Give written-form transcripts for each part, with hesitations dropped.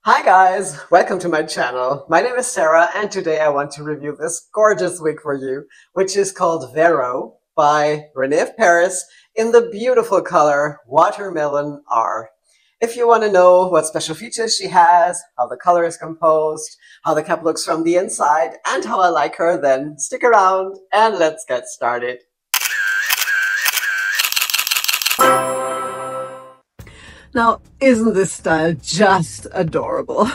Hi guys, welcome to my channel. My name is Sarah and today I want to review this gorgeous wig for you, which is called Vero by René of Paris in the beautiful color Watermelon R. If you want to know what special features she has, how the color is composed, how the cap looks from the inside, and how I like her, then stick around and let's get started. Now, isn't this style just adorable?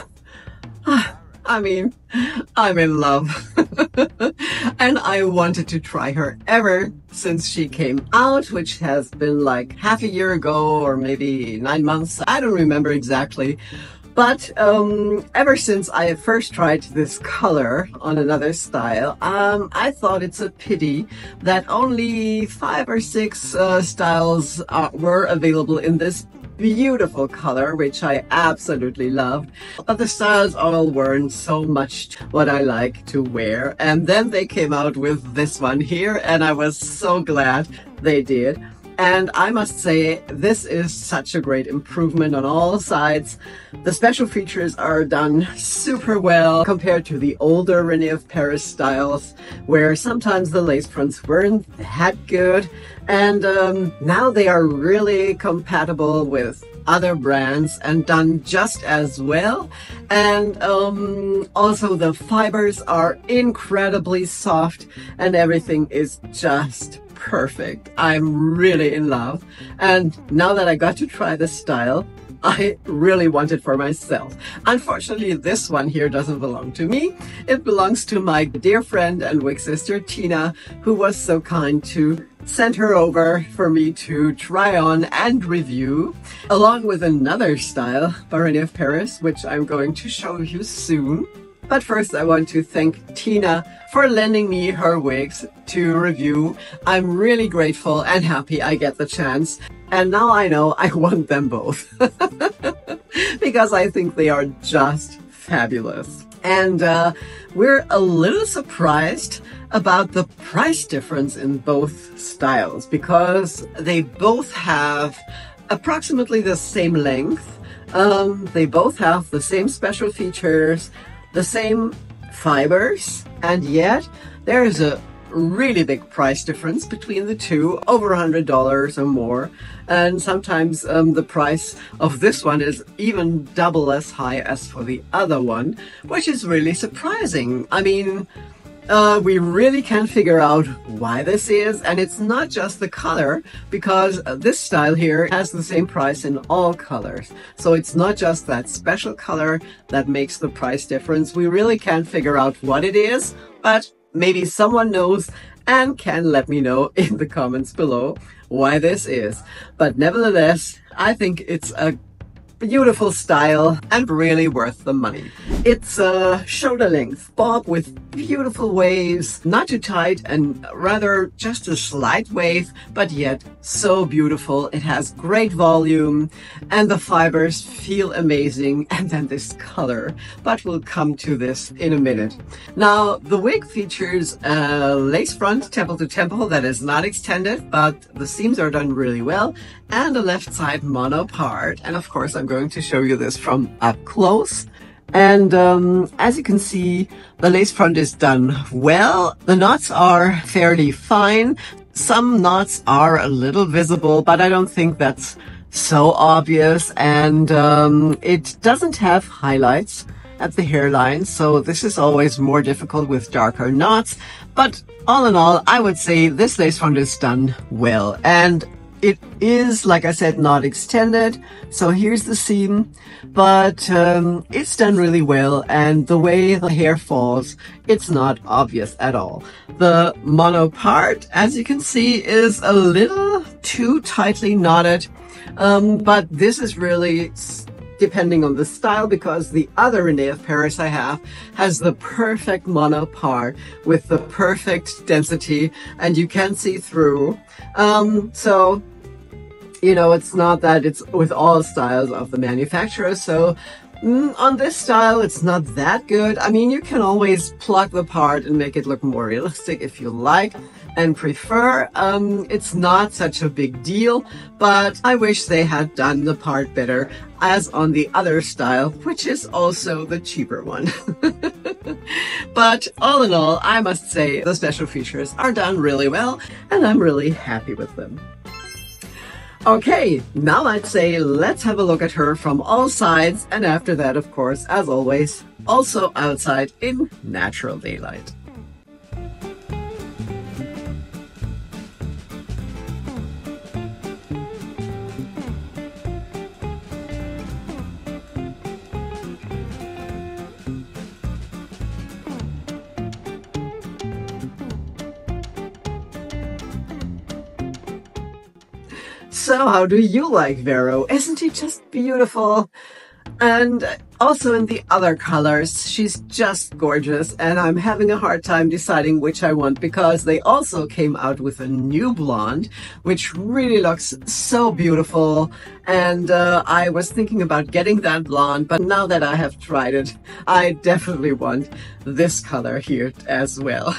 I mean, I'm in love. And I wanted to try her ever since she came out, which has been like half a year ago or maybe 9 months. I don't remember exactly. But ever since I first tried this color on another style, I thought it's a pity that only 5 or 6 styles were available in this beautiful color, which I absolutely loved. But the styles all weren't so much what I like to wear. And then they came out with this one here, and I was so glad they did. And I must say, this is such a great improvement on all sides. The special features are done super well compared to the older René of Paris styles, where sometimes the lace fronts weren't that good. And now they are really compatible with other brands and done just as well. And also the fibers are incredibly soft and everything is just perfect. I'm really in love. And now that I got to try this style, I really want it for myself. Unfortunately, this one here doesn't belong to me. It belongs to my dear friend and wig sister, Tina, who was so kind to send her over for me to try on and review, along with another style by René of Paris, which I'm going to show you soon. But first, I want to thank Tina for lending me her wigs to review. I'm really grateful and happy I get the chance. And now I know I want them both because I think they are just fabulous. And we're a little surprised about the price difference in both styles because they both have approximately the same length. They both have the same special features, the same fibers, and yet there is a really big price difference between the two, over $100 or more. And sometimes the price of this one is even double as high as for the other one, which is really surprising. I mean, we really can't figure out why this is, and it's not just the color, because this style here has the same price in all colors. So it's not just that special color that makes the price difference. We really can't figure out what it is, but maybe someone knows and can let me know in the comments below why this is. But nevertheless, I think it's a beautiful style and really worth the money. It's a shoulder length bob with beautiful waves, not too tight and rather just a slight wave, but yet so beautiful. It has great volume and the fibers feel amazing. And then this color, but we'll come to this in a minute. Now the wig features a lace front temple to temple that is not extended, but the seams are done really well, and a left side mono part. And of course I'm going to show you this from up close. And as you can see, the lace front is done well. The knots are fairly fine. Some knots are a little visible, but I don't think that's so obvious. And it doesn't have highlights at the hairline, so this is always more difficult with darker knots. But all in all, I would say this lace front is done well. And it is, like I said, not extended. So here's the seam, but it's done really well. And the way the hair falls, it's not obvious at all. The mono part, as you can see, is a little too tightly knotted. But this is really depending on the style, because the other René of Paris I have has the perfect mono part with the perfect density, and you can see through. So you know, it's not that it's with all styles of the manufacturer. So on this style, it's not that good. I mean, you can always plug the part and make it look more realistic if you like. and prefer. It's not such a big deal, but I wish they had done the part better as on the other style, which is also the cheaper one. But all in all, I must say the special features are done really well, and I'm really happy with them. Okay, now I'd say let's have a look at her from all sides, and after that, of course, as always, also outside in natural daylight. So how do you like Vero? Isn't she just beautiful? And also in the other colors, she's just gorgeous, and I'm having a hard time deciding which I want because they also came out with a new blonde, which really looks so beautiful. And I was thinking about getting that blonde, but now that I have tried it, I definitely want this color here as well.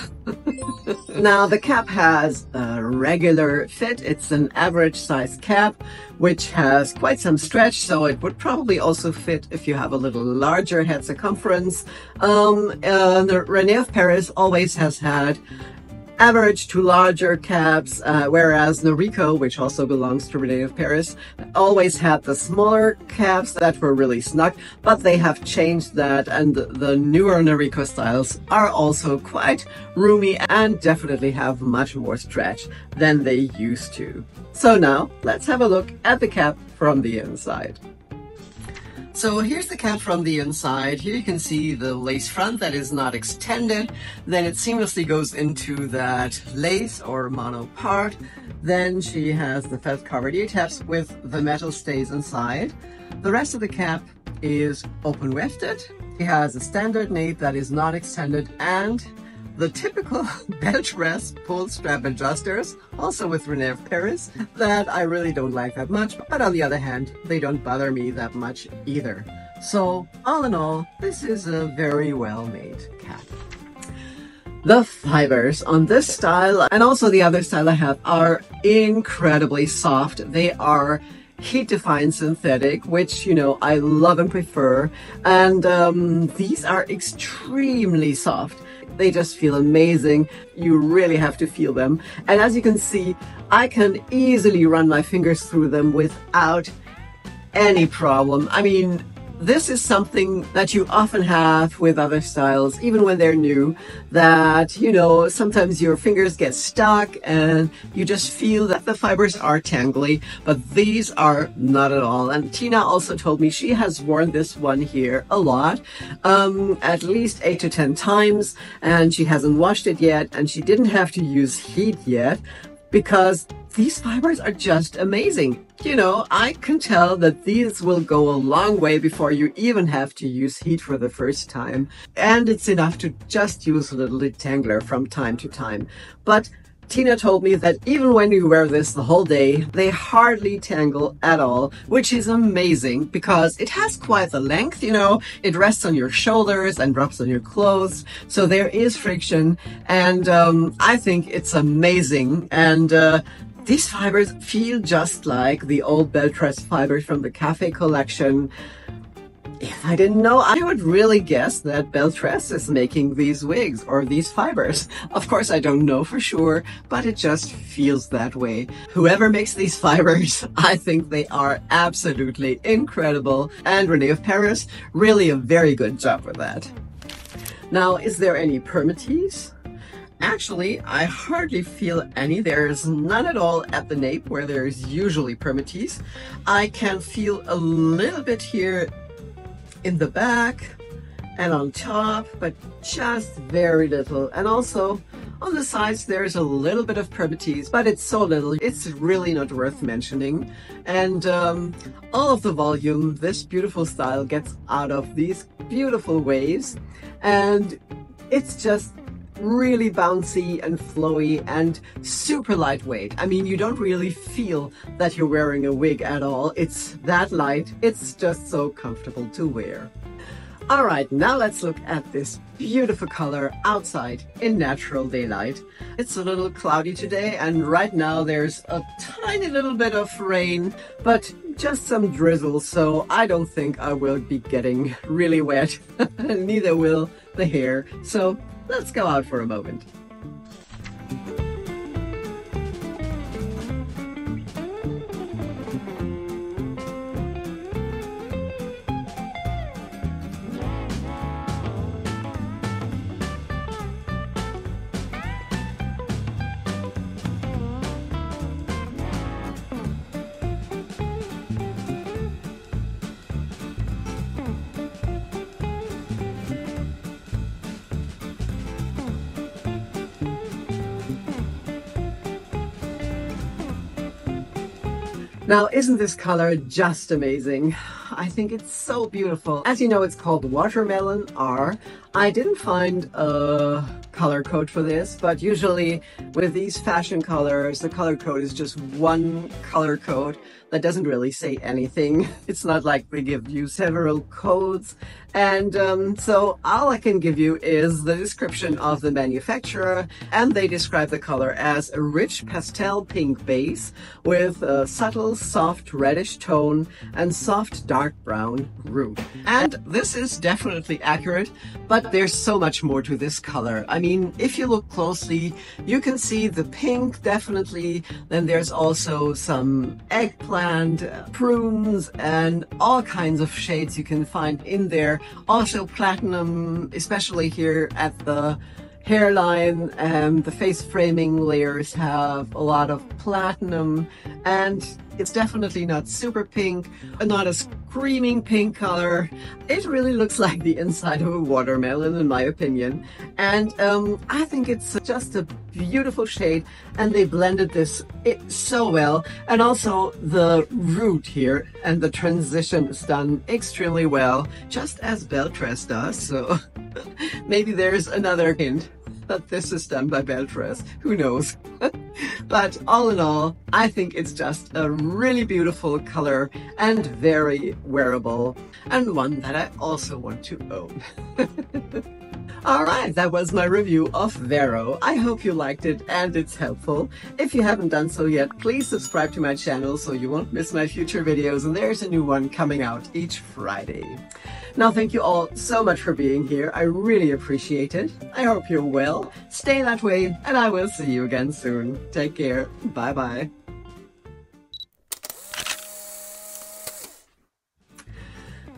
Now the cap has a regular fit. It's an average size cap, which has quite some stretch, so it would probably also fit if you have a little larger head circumference. The René of Paris always has had average to larger caps, whereas Noriko, which also belongs to René of Paris, always had the smaller caps that were really snug, but they have changed that, and the newer Noriko styles are also quite roomy and definitely have much more stretch than they used to. So now let's have a look at the cap from the inside. So here's the cap from the inside. Here you can see the lace front that is not extended. Then it seamlessly goes into that lace or mono part. Then she has the felt covered ear tabs with the metal stays inside. The rest of the cap is open wefted. It has a standard nape that is not extended, and the typical belt rest pull strap adjusters, also with René of Paris, that I really don't like that much, but on the other hand, they don't bother me that much either. So all in all, this is a very well made cap. The fibers on this style and also the other style I have are incredibly soft. They are heat-defying synthetic, which, you know, I love and prefer. And these are extremely soft. They just feel amazing. You really have to feel them. And as you can see, I can easily run my fingers through them without any problem. I mean, this is something that you often have with other styles, even when they're new, that, you know, sometimes your fingers get stuck and you just feel that the fibers are tangly, but these are not at all. And Tina also told me she has worn this one here a lot, at least 8 to 10 times, and she hasn't washed it yet, and she didn't have to use heat yet, because these fibers are just amazing. You know, I can tell that these will go a long way before you even have to use heat for the first time. And it's enough to just use a little detangler from time to time. But Tina told me that even when you wear this the whole day, they hardly tangle at all, which is amazing because it has quite the length, you know, it rests on your shoulders and rubs on your clothes. So there is friction, and I think it's amazing. And these fibers feel just like the old Beltress fibers from the Cafe collection. If I didn't know, I would really guess that Beltress is making these wigs or these fibers. Of course, I don't know for sure, but it just feels that way. Whoever makes these fibers, I think they are absolutely incredible. And René of Paris, really a very good job with that. Now, is there any permatease? Actually, I hardly feel any. There's none at all at the nape where there's usually permatease. I can feel a little bit here in the back and on top, but just very little. And also on the sides there's a little bit of permatease, but it's so little it's really not worth mentioning. And all of the volume this beautiful style gets out of these beautiful waves, and it's just really bouncy and flowy and super lightweight. I mean, you don't really feel that you're wearing a wig at all. It's that light. It's just so comfortable to wear. All right, now let's look at this beautiful color outside in natural daylight. It's a little cloudy today, and right now there's a tiny little bit of rain, but just some drizzle, so I don't think I will be getting really wet. Neither will the hair. So let's go out for a moment. Now, isn't this color just amazing? I think it's so beautiful. As you know, it's called Watermelon R. I didn't find a color code for this, but usually with these fashion colors, the color code is just one color code that doesn't really say anything. It's not like they give you several codes. And so all I can give you is the description of the manufacturer, and they describe the color as a rich pastel pink base with a subtle soft reddish tone and soft dark brown root. And this is definitely accurate, but there's so much more to this color. I mean, if you look closely, you can see the pink definitely, then there's also some eggplant, prunes, and all kinds of shades you can find in there. Also platinum, especially here at the hairline, and the face framing layers have a lot of platinum, and it's definitely not super pink, not a screaming pink color. It really looks like the inside of a watermelon, in my opinion. And I think it's just a beautiful shade, and they blended this so well. And also the root here and the transition is done extremely well, just as Beltress does. So maybe there's another hint that this is done by Beltress. Who knows? But all in all, I think it's just a really beautiful color and very wearable, and one that I also want to own. All right, that was my review of Vero. I hope you liked it and it's helpful. If you haven't done so yet, please subscribe to my channel so you won't miss my future videos, and there's a new one coming out each Friday. Now, thank you all so much for being here. I really appreciate it. I hope you're well. Stay that way, and I will see you again soon. Take care. Bye-bye.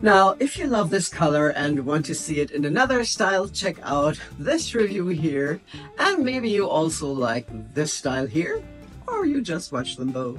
Now, if you love this color and want to see it in another style, check out this review here. And maybe you also like this style here, or you just watch them both.